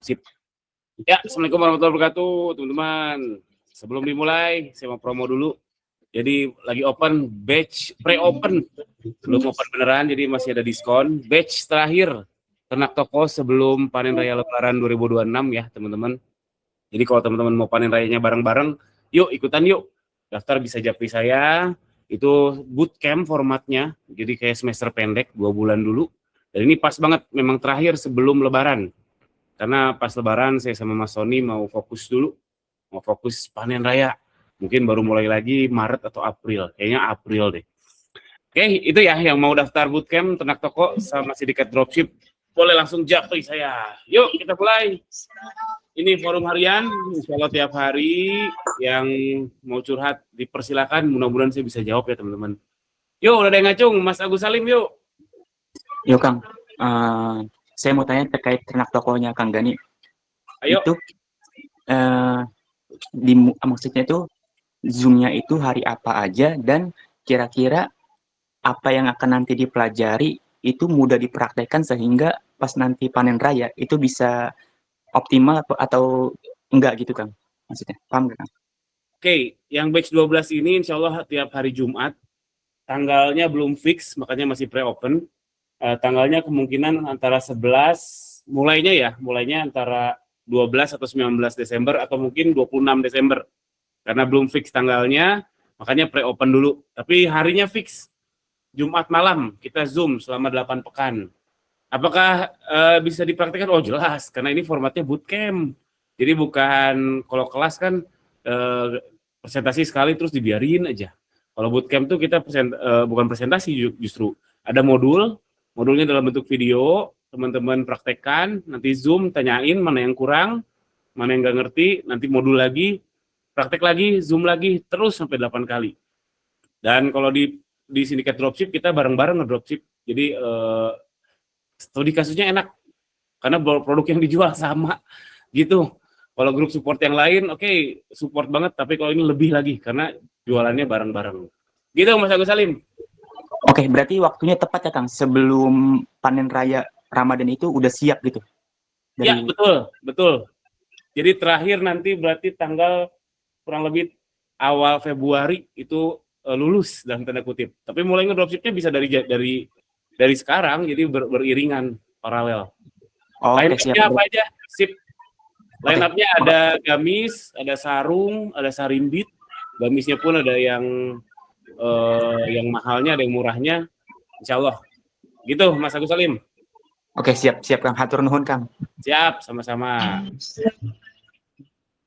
Sip. Ya, Assalamualaikum warahmatullahi wabarakatuh, teman-teman. Sebelum dimulai, saya mau promo dulu. Jadi lagi open batch pre-open, belum open beneran, jadi masih ada diskon. Batch terakhir ternak toko sebelum panen raya Lebaran 2026 ya, teman-teman. Jadi kalau teman-teman mau panen rayanya bareng-bareng, yuk ikutan yuk. Daftar bisa japri saya. Itu bootcamp formatnya, jadi kayak semester pendek 2 bulan dulu. Dan ini pas banget, memang terakhir sebelum Lebaran. Karena pas Lebaran saya sama Mas Sony mau fokus dulu, mau fokus panen raya. Mungkin baru mulai lagi Maret atau April, kayaknya April deh. Oke, itu ya yang mau daftar bootcamp ternak toko sama sindikat dropship, boleh langsung japri saya. Yuk kita mulai. Ini forum harian, insya Allah tiap hari yang mau curhat dipersilakan, mudah-mudahan saya bisa jawab ya teman-teman. Yuk, udah ada yang ngacung, Mas Agus Salim yuk. Yuk Kang, saya mau tanya terkait ternak tokonya Kang Gani. Ayo. Itu maksudnya itu Zoom-nya itu hari apa aja dan kira-kira apa yang akan nanti dipelajari itu mudah dipraktekkan sehingga pas nanti panen raya itu bisa optimal atau enggak gitu Kang? Maksudnya, paham nggak Kang? Oke, yang batch 12 ini insya Allah tiap hari Jumat. Tanggalnya belum fix, makanya masih pre-open. Tanggalnya kemungkinan antara 11, mulainya antara 12 atau 19 Desember atau mungkin 26 Desember. Karena belum fix tanggalnya, makanya pre-open dulu. Tapi harinya fix, Jumat malam, kita Zoom selama 8 pekan. Apakah bisa dipraktikkan? Oh jelas, karena ini formatnya bootcamp. Jadi bukan, kalau kelas kan presentasi sekali terus dibiarin aja. Kalau bootcamp tuh kita bukan presentasi justru. Ada modulnya dalam bentuk video, teman-teman praktekkan, nanti Zoom tanyain mana yang kurang, mana yang nggak ngerti, nanti modul lagi, praktek lagi, Zoom lagi, terus sampai 8 kali. Dan kalau di sindikat dropship, kita bareng-bareng ngedropship. Jadi studi kasusnya enak, karena produk yang dijual sama, gitu. Kalau grup support yang lain, oke, support banget, tapi kalau ini lebih lagi, karena jualannya bareng-bareng. Gitu Mas Agus Salim. Oke, berarti waktunya tepat ya Kang, sebelum panen raya Ramadan itu udah siap gitu? Ya, betul. Jadi terakhir nanti berarti tanggal kurang lebih awal Februari itu lulus dalam tanda kutip. Tapi mulai ngedropshipnya bisa dari sekarang, jadi beriringan, paralel. Line-up-nya apa aja? Sip. Line-up-nya ada gamis, ada sarung, ada sarimbit. Gamisnya pun ada yang mahalnya, ada yang murahnya. Insya Allah. Gitu, Mas Agus Salim. Oke, siap Kang. Hatur nuhun Kang. Siap, sama-sama.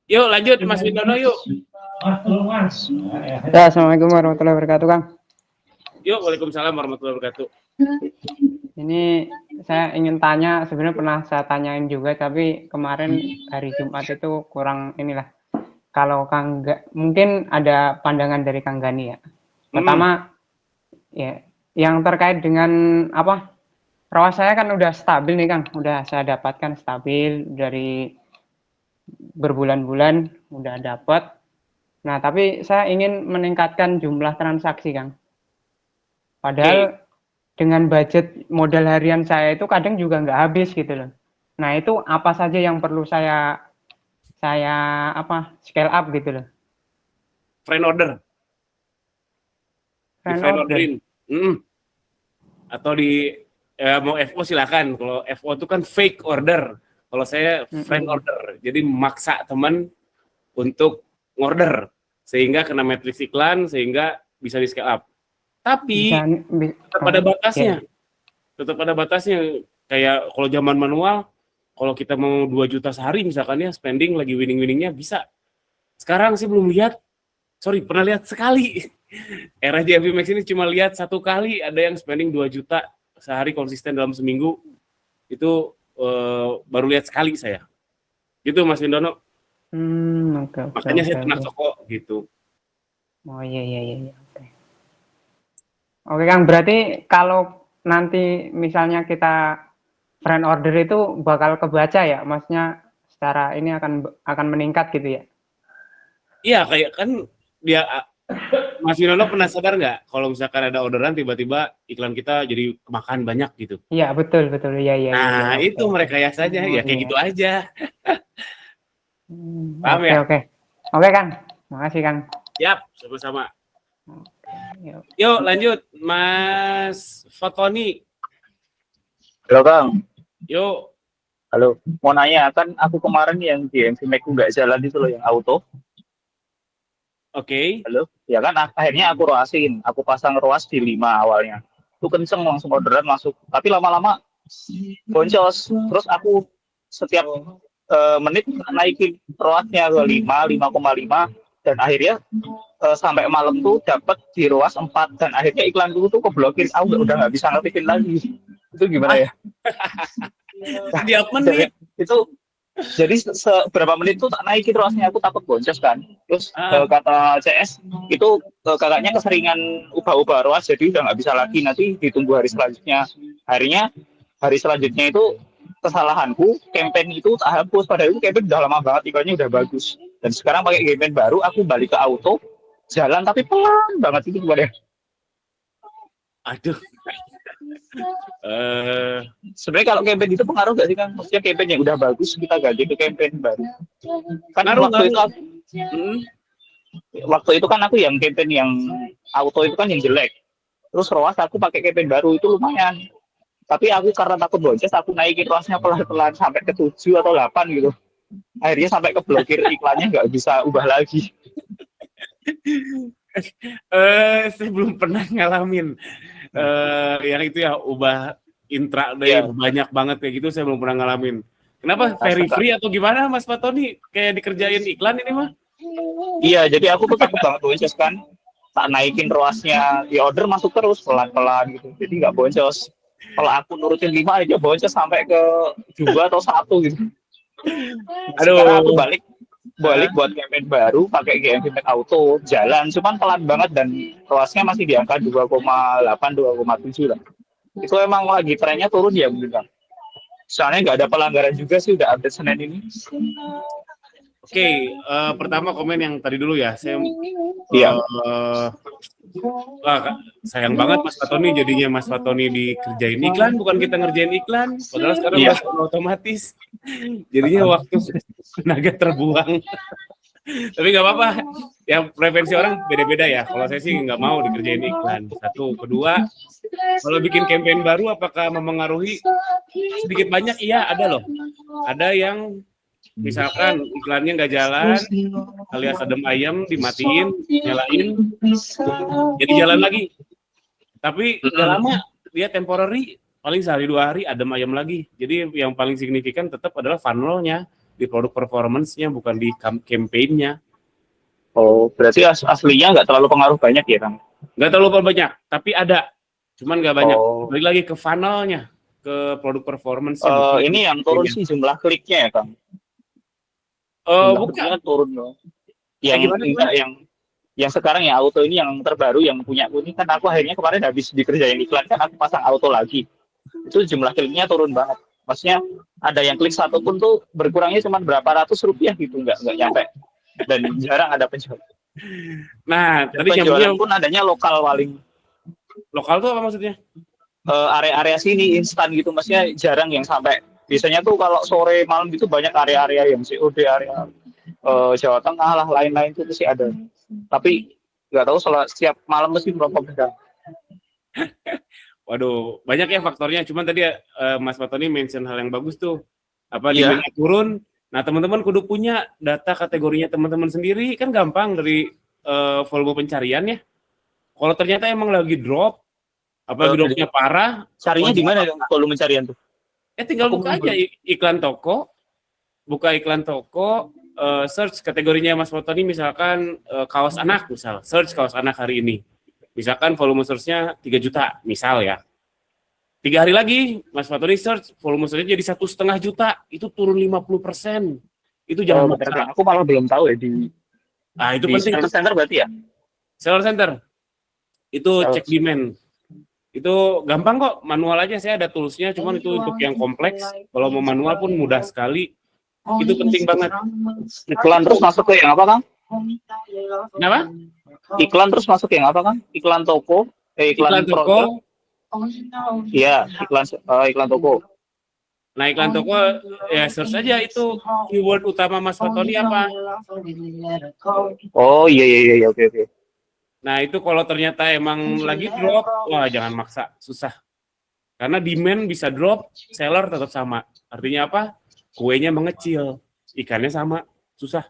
Yuk lanjut Mas Windono yuk. Ya, Assalamualaikum warahmatullahi wabarakatuh Kang. Yuk, waalaikumsalam warahmatullahi wabarakatuh. Ini saya ingin tanya, sebenarnya pernah saya tanyain juga, tapi kemarin hari Jumat itu kurang inilah. Kalau Kang, mungkin ada pandangan dari Kang Gani ya. Pertama, ya, yang terkait dengan apa? Rawa saya kan udah stabil nih Kang, udah saya dapatkan stabil dari berbulan-bulan, udah dapat. Nah, tapi saya ingin meningkatkan jumlah transaksi Kang. Padahal dengan budget modal harian saya itu kadang juga nggak habis gitu loh. Nah itu apa saja yang perlu saya scale up gitu loh. Friend order. Atau mau FO silakan. Kalau FO itu kan fake order. Kalau saya friend order. Jadi memaksa teman untuk order sehingga kena matriks iklan sehingga bisa di scale up. Tapi tetap ada batasnya. Tetap ada batasnya. Kayak kalau zaman manual, kalau kita mau 2 juta sehari misalkan ya, spending lagi winning-winningnya bisa. Sekarang sih belum lihat. Pernah lihat sekali. Era JFB Max ini cuma lihat 1 kali ada yang spending 2 juta sehari konsisten dalam seminggu. Itu baru lihat sekali saya. Gitu Mas Windono. Makanya saya ternak toko gitu. Oh iya. Oke Kang, berarti kalau nanti misalnya kita friend order itu bakal kebaca ya, maksudnya secara ini akan meningkat gitu ya? Iya, kayak kan dia Mas Winono pernah sadar nggak kalau misalkan ada orderan tiba-tiba iklan kita jadi kemakan banyak gitu? Iya, betul, betul. Iya, iya, iya. Nah, Oke, itu oke. merekayasa aja, ya kayak Iya. gitu aja. Paham Oke, ya? oke. Oke, Kang. Makasih, Kang. Yap, sama-sama. Yuk. Yuk lanjut, Mas Fatoni. Halo Kang, Yuk, halo. Mau nanya, kan aku kemarin yang GMV Mac nggak jalan itu loh, yang auto. oke. Halo? Ya kan, akhirnya aku roasin. Aku pasang roas di 5 awalnya. Itu kenceng, langsung orderan masuk. Tapi lama-lama boncos. Terus aku setiap menit naikin roasnya ke 5, 5,5. Dan akhirnya sampai malam tuh dapat di roas 4. Dan akhirnya iklan dulu tuh keblokir. Aku udah nggak bisa ngaktifin lagi. Itu gimana ya? Tiap menit. Itu jadi seberapa menit tuh tak naikin roasnya, aku takut boncos kan. Terus Ah. kata CS itu kakaknya keseringan ubah-ubah roas, jadi udah nggak bisa lagi, nanti ditunggu hari selanjutnya. Hari selanjutnya itu kesalahanku, campaign itu tak hapus, padahal itu campaign udah lama banget, iklannya udah bagus. Dan sekarang pakai campaign baru, aku balik ke auto, jalan tapi pelan banget, itu gimana ya? Aduh. Sebenarnya kalau campaign itu pengaruh nggak sih kan? Maksudnya campaign yang udah bagus kita ganti ke campaign baru. Kan Ngaruh, waktu itu Hmm. waktu itu kan aku yang campaign yang auto itu kan yang jelek. Terus ROAS aku pakai campaign baru itu lumayan. Tapi aku karena takut boncos, aku naikin ROAS-nya pelan-pelan sampai ke 7 atau 8 gitu. Akhirnya sampai ke blokir, iklannya nggak bisa ubah lagi. Saya belum pernah ngalamin yang itu ya, ubah intraday Iya. banyak banget kayak gitu, saya belum pernah ngalamin. Kenapa? Very free atau gimana, Mas Fatoni? Kayak dikerjain iklan ini mah? Iya, jadi aku tuh takut banget boncos kan. Tak naikin ROAS-nya, di order masuk terus pelan-pelan gitu. Jadi nggak boncos. Kalau aku nurutin 5 aja boncos sampai ke 2 atau 1 gitu. Sekarang aku balik buat campaign baru pakai GMV Mac Auto, jalan cuman pelan banget dan ROAS-nya masih di angka 2,8 2,7 lah. Itu emang lagi trennya turun ya mungkin Kang. Soalnya nggak ada pelanggaran juga sih, udah update Senin ini. Oke, pertama komen yang tadi dulu ya. Saya Iya. wah, sayang banget Mas Fatoni, jadinya Mas Fatoni dikerjain iklan, bukan kita ngerjain iklan. Padahal sekarang Iya. udah otomatis. Jadinya waktu tenaga terbuang. Tapi nggak apa-apa. Yang preferensi orang beda-beda ya. Kalau saya sih nggak mau dikerjain iklan. Satu, kedua, kalau bikin campaign baru apakah memengaruhi? Sedikit banyak iya ada loh. Ada yang misalkan iklannya nggak jalan, alias adem ayam dimatiin, nyalain, jadi jalan lagi. Tapi nggak lama, dia temporary, paling sehari 2 hari adem ayam lagi. Jadi yang paling signifikan tetap adalah funnel-nya, di produk performance-nya, bukan di campaign-nya. Oh, berarti aslinya nggak terlalu pengaruh banyak ya Kang? Nggak terlalu banyak, tapi ada. Cuman nggak banyak. Oh. Balik lagi ke funnel-nya, ke produk performance. Ini yang turun sih jumlah kliknya ya Kang? Bukan. Kliknya turun loh. Yang Gimana? enggak, yang sekarang ya auto ini yang terbaru yang punya aku ini kan, aku akhirnya kemarin habis dikerjain iklan kan aku pasang auto lagi. Itu jumlah kliknya turun banget. Maksudnya ada yang klik satu pun tuh berkurangnya cuma berapa ratus rupiah gitu, nggak nyampe. Dan jarang ada penjualan. Nah, tadi Penjualan pun adanya lokal paling. Lokal tuh apa maksudnya? Area-area sini instan gitu, maksudnya jarang yang sampai. Biasanya tuh kalau sore malam gitu banyak area-area yang COD, area Jawa Tengah lah, lain-lain itu sih ada. Tapi nggak tahu setiap malam mesti berapa beda. Waduh, banyak ya faktornya. Cuman tadi Mas Fatoni mention hal yang bagus tuh. Apa Iya. demandnya turun. Nah, teman-teman kudu punya data kategorinya teman-teman sendiri. Kan gampang dari volume pencarian ya. Kalau ternyata emang lagi drop, apalagi dropnya parah. Carinya di mana volume pencarian tuh? Tinggal buka aja iklan toko. Buka iklan toko, search kategorinya Mas Fatoni misalkan kaos anak misal. Search kaos anak hari ini. Misalkan volume search-nya 3 juta, misal ya. 3 hari lagi, Mas Fatoni search, volume search-nya jadi 1,5 juta, itu turun 50%. Itu jangan lupa. Aku malah belum tahu ya di. Nah, itu di penting. Seller Center berarti ya? Seller Center. Itu cek demand. Itu gampang kok, manual aja, saya ada tools-nya, cuman itu untuk yang kompleks. Kalau mau manual pun mudah sekali. Itu penting banget. Iklan terus masuk ke yang apa Kang? Kenapa? iklan terus masuk yang apa kan? Iklan toko, Iklan iklan produk. toko. Iya, iklan toko. Nah, iklan toko ya search aja itu keyword utama Mas Fatoni apa. Oh iya, oke. Nah, itu kalau ternyata emang lagi drop, wah jangan maksa, susah. Karena demand bisa drop, seller tetap sama. Artinya apa? Kuenya mengecil, ikannya sama, susah.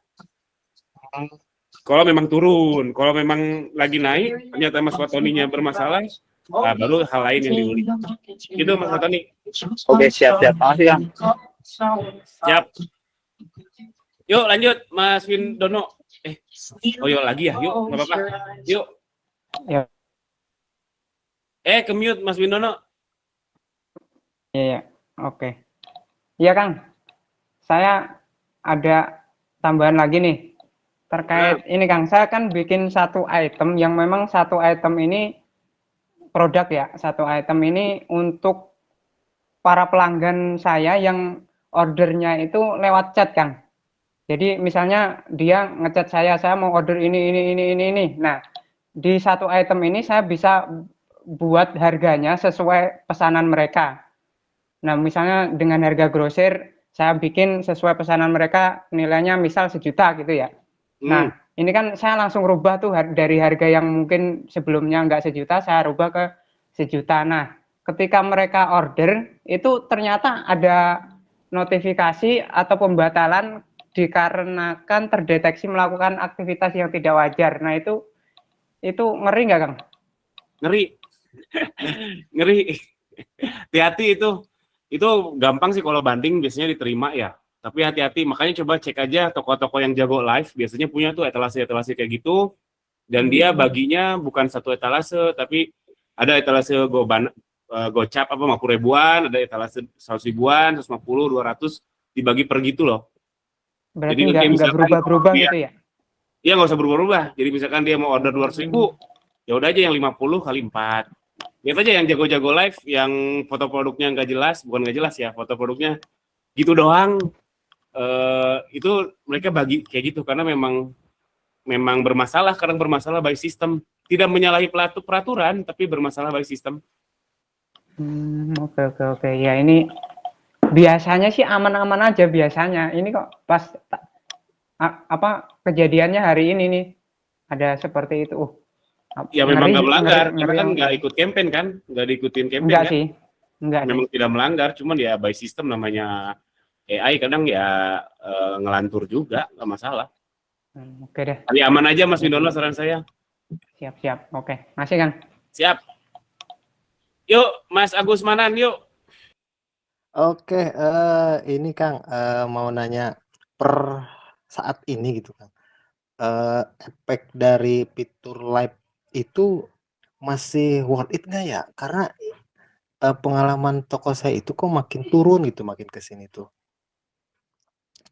Kalau memang turun, kalau memang lagi naik, ternyata Mas Fatoninya bermasalah, nah, baru hal lain yang diulik. Gitu Mas Fatoni. Oke, siap. Makasih, Kang. Siap. Yuk lanjut Mas Windono. Yuk lagi ya, yuk nggak apa-apa. Yuk. Ya. Ke mute Mas Windono. Iya, oke. Iya Kang, saya ada tambahan lagi nih terkait ini Kang. Saya kan bikin satu item yang memang satu item ini produk ya, satu item ini untuk para pelanggan saya yang ordernya itu lewat chat Kang. Jadi misalnya dia ngechat saya mau order ini. Nah, di satu item ini saya bisa buat harganya sesuai pesanan mereka. Nah, misalnya dengan harga grosir, saya bikin sesuai pesanan mereka nilainya misal 1 juta gitu ya. Nah, ini kan saya langsung rubah tuh dari harga yang mungkin sebelumnya nggak 1 juta, saya rubah ke 1 juta. Nah, ketika mereka order, itu ternyata ada notifikasi atau pembatalan dikarenakan terdeteksi melakukan aktivitas yang tidak wajar. Nah, itu ngeri nggak, Kang? Ngeri. Ngeri. Hati-hati itu. Itu gampang sih kalau banding biasanya diterima ya. Tapi hati-hati, makanya coba cek aja toko-toko yang jago live, biasanya punya tuh etalase-etalase kayak gitu. Dan dia baginya bukan satu etalase, tapi ada etalase gocap apa 50 ribuan, ada etalase 100 ribuan, 150, 200 dibagi per gitu loh. Berarti Jadi nggak berubah-berubah gitu ya? Iya nggak usah berubah-ubah. Jadi misalkan dia mau order 200 ribu, ya udah aja yang 50 kali 4. Lihat aja yang jago-jago live, yang foto produknya nggak jelas, bukan nggak jelas ya, foto produknya gitu doang. Itu mereka bagi kayak gitu karena memang bermasalah, kadang bermasalah by system. Tidak menyalahi peraturan, tapi bermasalah by system. Oke. Ya ini biasanya sih aman-aman aja biasanya. Ini kok pas kejadiannya hari ini nih ada seperti itu. Ya memang nggak melanggar, karena kan nggak ikut campaign kan, nggak diikutin campaign enggak kan. Sih, enggak. Memang tidak melanggar, cuman ya by system namanya AI kadang ya ngelantur juga, nggak masalah. Oke deh. Tapi aman aja Mas Windono saran saya. Siap. Oke, masih Kang. Siap. Yuk Mas Agus Manan, yuk. Oke, ini Kang, mau nanya per saat ini gitu Kang, efek dari fitur live itu masih worth it nggak ya? Karena pengalaman toko saya itu kok makin turun gitu, makin ke sini tuh.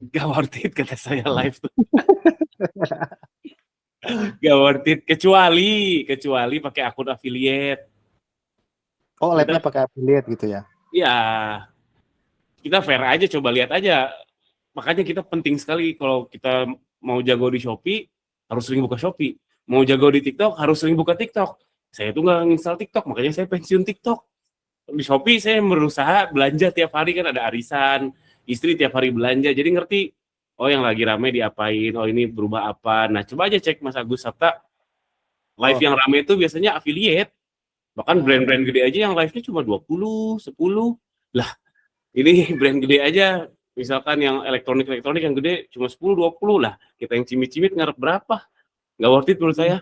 Gak worth it kata saya live tuh. Gak worth it, kecuali pakai akun affiliate. Oh, live-nya pakai affiliate gitu ya? Iya. Kita fair aja, coba lihat aja. Makanya kita penting sekali kalau kita mau jago di Shopee, harus sering buka Shopee. Mau jago di TikTok, harus sering buka TikTok. Saya tuh nggak nginstal TikTok, makanya saya pensiun TikTok. Di Shopee saya berusaha belanja tiap hari, kan ada arisan, istri tiap hari belanja, jadi ngerti, oh yang lagi rame diapain, oh ini berubah apa. Nah coba aja cek Mas Agus Sabta, live yang rame itu biasanya affiliate. Bahkan brand-brand gede aja yang live-nya cuma 20, 10. Lah, ini brand gede aja, misalkan yang elektronik yang gede cuma 10, 20 lah. Kita yang cimit-cimit ngarep berapa? Nggak worth it menurut saya.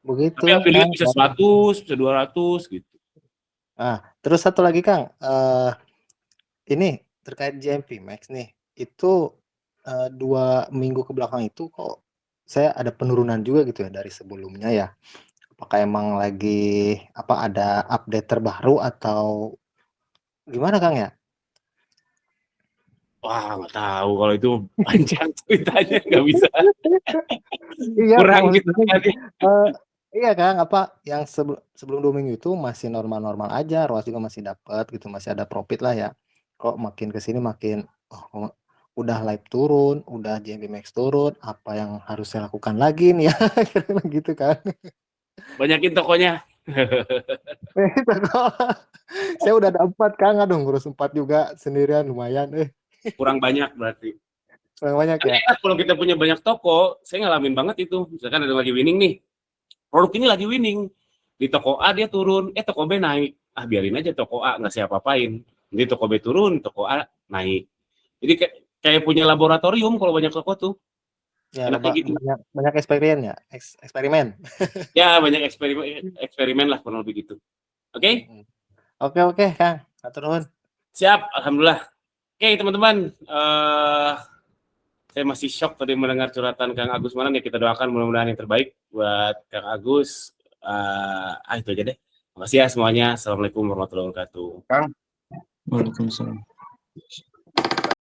Begitu. Tapi affiliate bisa 100, bisa 200 gitu. Terus satu lagi Kang, ini terkait JMP Max nih, itu 2 minggu ke belakang itu kok saya ada penurunan juga gitu ya dari sebelumnya ya. Apakah emang lagi ada update terbaru atau gimana Kang ya? Wah nggak tahu kalau itu panjang ceritanya, nggak bisa. Iya, Kurang gitu. Iya Kang, yang sebelum 2 minggu itu masih normal-normal aja, ROAS juga masih dapat gitu, masih ada profit lah ya. Kok makin ke sini makin udah live turun, udah JMP Max turun, apa yang harus saya lakukan lagi nih ya? Kira-kira gitu kan. Banyakin tokonya. Saya udah ada 4 Kang, aduh ngurus 4 juga sendirian lumayan Kurang banyak berarti. kurang banyak Kan ya. enak kalau kita punya banyak toko, saya ngalamin banget itu. Misalkan ada yang lagi winning nih, produk ini lagi winning. Di toko A dia turun, toko B naik. Ah biarin aja toko A, nggak saya apa-apain. Nanti toko B turun, toko A naik. Jadi kayak punya laboratorium kalau banyak toko tuh. Ya, Enaknya gitu. banyak eksperimen ya, eksperimen. Ya banyak eksperimen lah kurang lebih gitu. Oke? Oke Kang, atur nuhun. Siap, alhamdulillah. Oke teman-teman, saya masih shock tadi mendengar curhatan Kang Agus Manan, ya kita doakan mudah-mudahan yang terbaik buat Kang Agus. Itu aja deh. Makasih ya semuanya. Assalamualaikum warahmatullahi wabarakatuh. Waalaikumsalam.